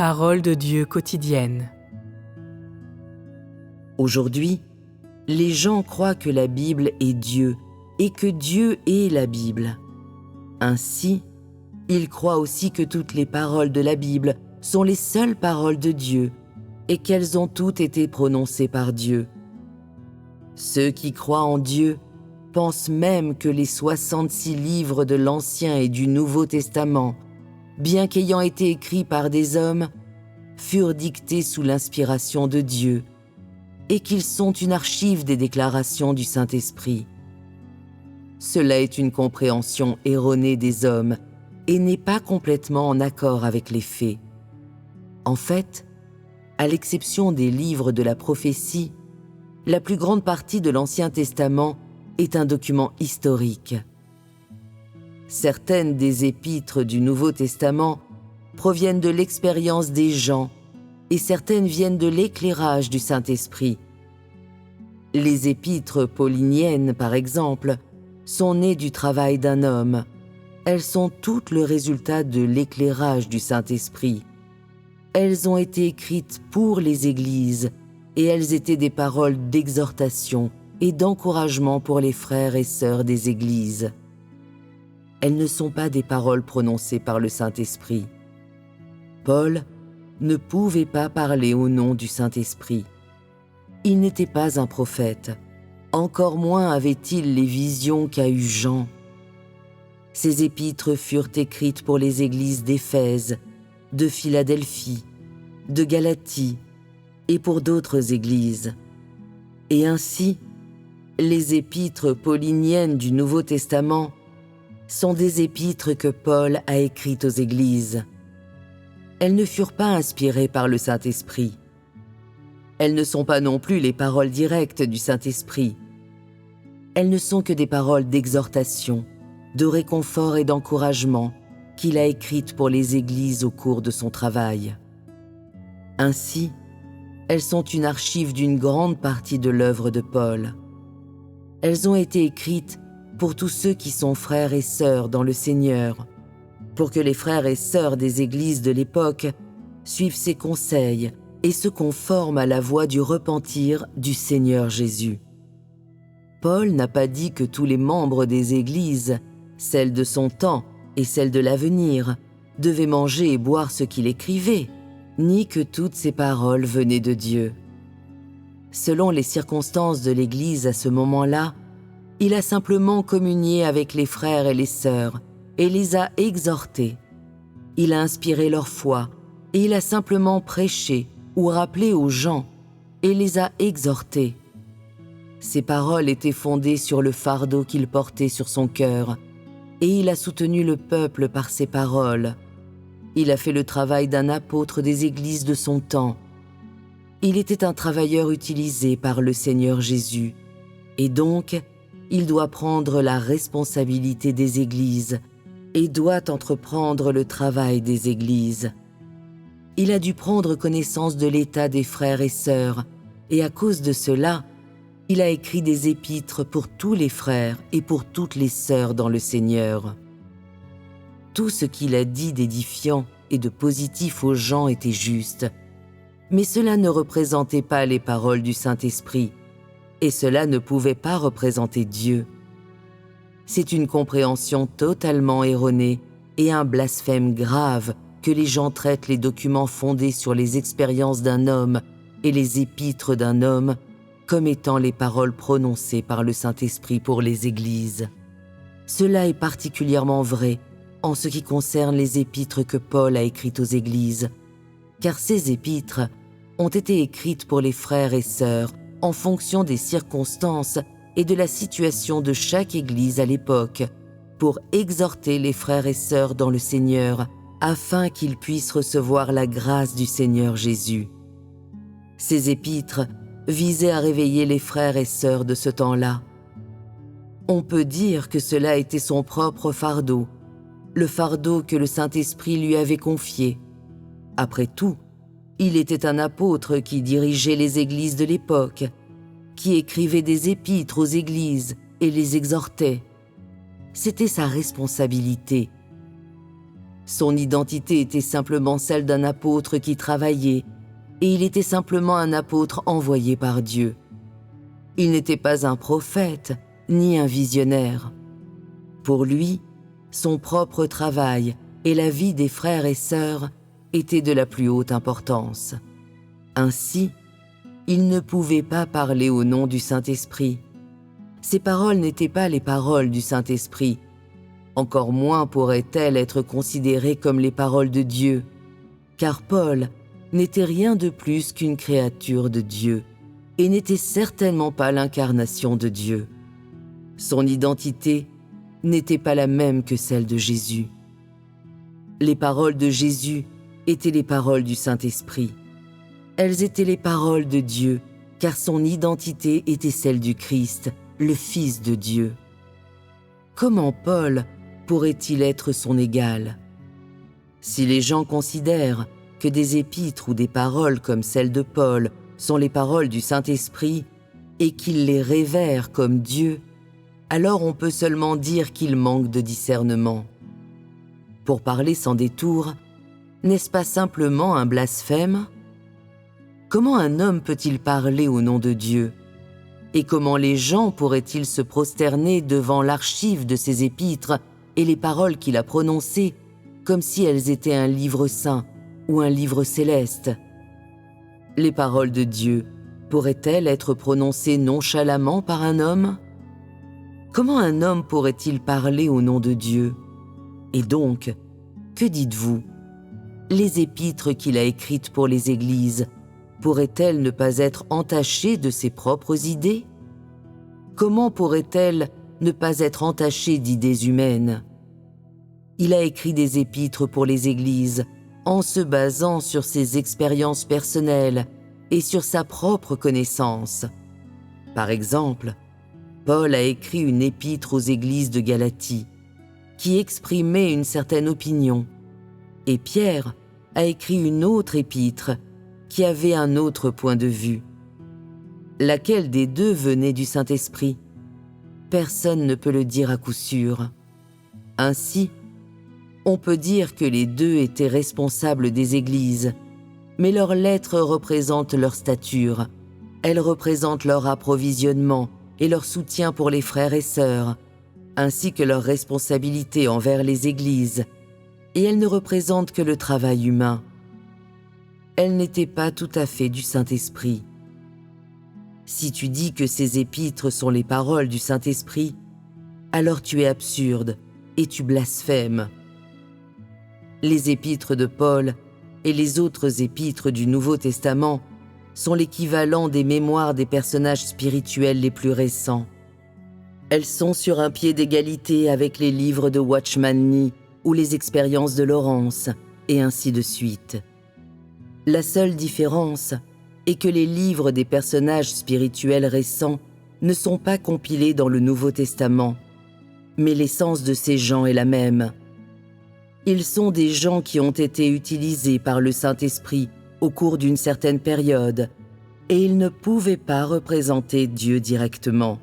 Parole de Dieu quotidienne. Aujourd'hui, les gens croient que la Bible est Dieu et que Dieu est la Bible. Ainsi, ils croient aussi que toutes les paroles de la Bible sont les seules paroles de Dieu et qu'elles ont toutes été prononcées par Dieu. Ceux qui croient en Dieu pensent même que les 66 livres de l'Ancien et du Nouveau Testament, bien qu'ayant été écrits par des hommes, furent dictés sous l'inspiration de Dieu et qu'ils sont une archive des déclarations du Saint-Esprit. Cela est une compréhension erronée des hommes et n'est pas complètement en accord avec les faits. En fait, à l'exception des livres de la prophétie, la plus grande partie de l'Ancien Testament est un document historique. Certaines des épîtres du Nouveau Testament proviennent de l'expérience des gens et certaines viennent de l'éclairage du Saint-Esprit. Les épîtres pauliniennes, par exemple, sont nées du travail d'un homme. Elles sont toutes le résultat de l'éclairage du Saint-Esprit. Elles ont été écrites pour les églises et elles étaient des paroles d'exhortation et d'encouragement pour les frères et sœurs des églises. Elles ne sont pas des paroles prononcées par le Saint-Esprit. Paul ne pouvait pas parler au nom du Saint-Esprit. Il n'était pas un prophète, encore moins avait-il les visions qu'a eues Jean. Ces épîtres furent écrites pour les églises d'Éphèse, de Philadelphie, de Galatie et pour d'autres églises. Et ainsi, les épîtres pauliniennes du Nouveau Testament sont des épîtres que Paul a écrites aux églises. Elles ne furent pas inspirées par le Saint-Esprit. Elles ne sont pas non plus les paroles directes du Saint-Esprit. Elles ne sont que des paroles d'exhortation, de réconfort et d'encouragement qu'il a écrites pour les églises au cours de son travail. Ainsi, elles sont une archive d'une grande partie de l'œuvre de Paul. Elles ont été écrites pour tous ceux qui sont frères et sœurs dans le Seigneur, pour que les frères et sœurs des églises de l'époque suivent ses conseils et se conforment à la voie du repentir du Seigneur Jésus. Paul n'a pas dit que tous les membres des églises, celles de son temps et celles de l'avenir, devaient manger et boire ce qu'il écrivait, ni que toutes ces paroles venaient de Dieu. Selon les circonstances de l'Église à ce moment-là, il a simplement communié avec les frères et les sœurs et les a exhortés. Il a inspiré leur foi et il a simplement prêché ou rappelé aux gens et les a exhortés. Ces paroles étaient fondées sur le fardeau qu'il portait sur son cœur et il a soutenu le peuple par ses paroles. Il a fait le travail d'un apôtre des églises de son temps. Il était un travailleur utilisé par le Seigneur Jésus et donc il doit prendre la responsabilité des églises et doit entreprendre le travail des églises. Il a dû prendre connaissance de l'état des frères et sœurs et à cause de cela, il a écrit des épîtres pour tous les frères et pour toutes les sœurs dans le Seigneur. Tout ce qu'il a dit d'édifiant et de positif aux gens était juste, mais cela ne représentait pas les paroles du Saint-Esprit, et cela ne pouvait pas représenter Dieu. C'est une compréhension totalement erronée et un blasphème grave que les gens traitent les documents fondés sur les expériences d'un homme et les épîtres d'un homme comme étant les paroles prononcées par le Saint-Esprit pour les églises. Cela est particulièrement vrai en ce qui concerne les épîtres que Paul a écrites aux églises, car ces épîtres ont été écrites pour les frères et sœurs en fonction des circonstances et de la situation de chaque église à l'époque, pour exhorter les frères et sœurs dans le Seigneur, afin qu'ils puissent recevoir la grâce du Seigneur Jésus. Ces épîtres visaient à réveiller les frères et sœurs de ce temps-là. On peut dire que cela était son propre fardeau, le fardeau que le Saint-Esprit lui avait confié. Après tout, il était un apôtre qui dirigeait les églises de l'époque, qui écrivait des épîtres aux églises et les exhortait. C'était sa responsabilité. Son identité était simplement celle d'un apôtre qui travaillait, et il était simplement un apôtre envoyé par Dieu. Il n'était pas un prophète, ni un visionnaire. Pour lui, son propre travail et la vie des frères et sœurs étaient de la plus haute importance. Ainsi, il ne pouvait pas parler au nom du Saint-Esprit. Ces paroles n'étaient pas les paroles du Saint-Esprit. Encore moins pourraient-elles être considérées comme les paroles de Dieu, car Paul n'était rien de plus qu'une créature de Dieu et n'était certainement pas l'incarnation de Dieu. Son identité n'était pas la même que celle de Jésus. Les paroles de Jésus étaient les paroles du Saint-Esprit. Elles étaient les paroles de Dieu, car son identité était celle du Christ, le Fils de Dieu. Comment Paul pourrait-il être son égal? Si les gens considèrent que des épîtres ou des paroles comme celles de Paul sont les paroles du Saint-Esprit et qu'ils les révèrent comme Dieu, alors on peut seulement dire qu'ils manquent de discernement. Pour parler sans détour, n'est-ce pas simplement un blasphème? Comment un homme peut-il parler au nom de Dieu? Et comment les gens pourraient-ils se prosterner devant l'archive de ses épîtres et les paroles qu'il a prononcées comme si elles étaient un livre saint ou un livre céleste? Les paroles de Dieu pourraient-elles être prononcées nonchalamment par un homme? Comment un homme pourrait-il parler au nom de Dieu? Et donc, que dites-vous? Les épîtres qu'il a écrites pour les églises pourraient-elles ne pas être entachées de ses propres idées? Comment pourraient-elles ne pas être entachées d'idées humaines? Il a écrit des épîtres pour les églises en se basant sur ses expériences personnelles et sur sa propre connaissance. Par exemple, Paul a écrit une épître aux églises de Galatie qui exprimait une certaine opinion, et Pierre a écrit une autre épître qui avait un autre point de vue. Laquelle des deux venait du Saint-Esprit? Personne ne peut le dire à coup sûr. Ainsi, on peut dire que les deux étaient responsables des églises, mais leurs lettres représentent leur stature, elles représentent leur approvisionnement et leur soutien pour les frères et sœurs, ainsi que leur responsabilité envers les églises, et elles ne représentent que le travail humain. Elles n'étaient pas tout à fait du Saint-Esprit. Si tu dis que ces épîtres sont les paroles du Saint-Esprit, alors tu es absurde et tu blasphèmes. Les épîtres de Paul et les autres épîtres du Nouveau Testament sont l'équivalent des mémoires des personnages spirituels les plus récents. Elles sont sur un pied d'égalité avec les livres de Watchman Nee ou les expériences de Laurence, et ainsi de suite. La seule différence est que les livres des personnages spirituels récents ne sont pas compilés dans le Nouveau Testament, mais l'essence de ces gens est la même. Ils sont des gens qui ont été utilisés par le Saint-Esprit au cours d'une certaine période, et ils ne pouvaient pas représenter Dieu directement.